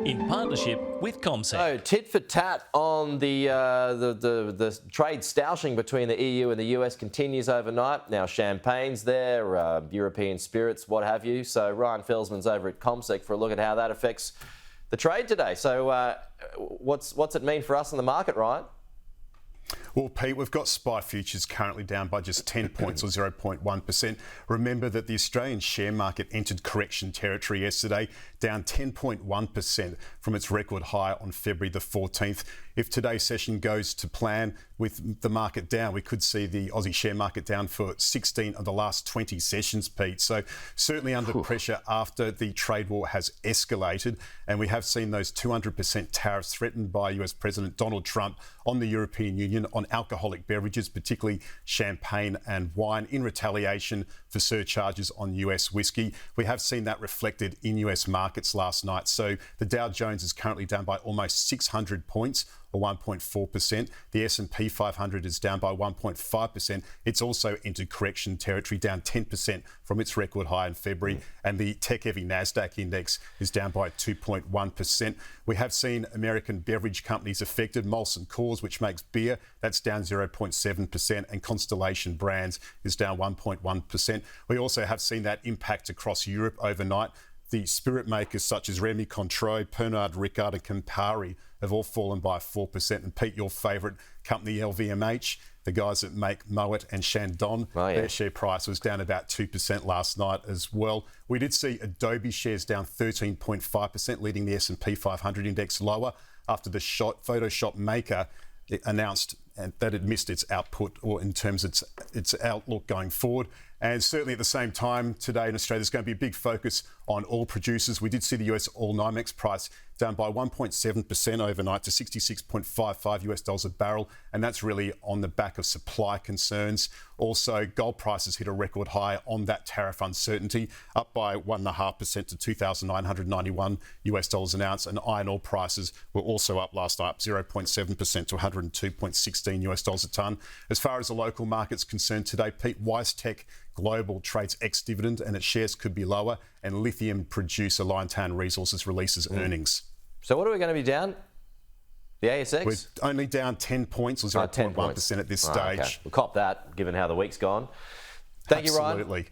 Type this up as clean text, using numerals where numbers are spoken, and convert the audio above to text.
in partnership with CommSec. So, tit for tat on the trade stoushing between the EU and the US continues overnight. Now, champagne's there, European spirits, what have you. So, Ryan Felsman's over at CommSec for a look at how that affects the trade today. So, what's it mean for us in the market, Ryan? Well, Pete, we've got SPI futures currently down by just 10 points or 0.1%. Remember that the Australian share market entered correction territory yesterday, down 10.1% from its record high on February the 14th. If today's session goes to plan with the market down, we could see the Aussie share market down for 16 of the last 20 sessions, Pete. So certainly under pressure after the trade war has escalated. And we have seen those 200% tariffs threatened by US President Donald Trump on the European Union on alcoholic beverages, particularly champagne and wine, in retaliation for surcharges on US whiskey. We have seen that reflected in US markets last night. So the Dow Jones is currently down by almost 600 points, or 1.4%. The S&P 500 is down by 1.5%. It's also into correction territory, down 10% from its record high in February. And the tech-heavy NASDAQ index is down by 2.1%. We have seen American beverage companies affected. Molson Coors, which makes beer, that's down 0.7%. And Constellation Brands is down 1.1%. We also have seen that impact across Europe overnight. The spirit makers such as Remy Cointreau, Pernod Ricard and Campari have all fallen by 4%. And Pete, your favourite company, LVMH, the guys that make Moet and Chandon, their share price was down about 2% last night as well. We did see Adobe shares down 13.5%, leading the S&P 500 index lower after the Photoshop maker announced that it missed its output, or in terms of its outlook going forward. And certainly at the same time today in Australia, there's going to be a big focus on oil producers. We did see the US oil NYMEX price down by 1.7% overnight to $66.55 US dollars a barrel. And that's really on the back of supply concerns. Also, gold prices hit a record high on that tariff uncertainty, up by 1.5% to 2,991 US dollars an ounce. And iron ore prices were also up last night, 0.7% to 102.16 US dollars a tonne. As far as the local market's concerned today, Pete, WiseTech Global trades ex-dividend and its shares could be lower, and lithium producer Liontown Resources releases earnings. So what are we going to be down? The ASX? We're only down 10 points or 0.1% at this stage. Okay. We'll cop that, given how the week's gone. Thank you, Ryan. Absolutely.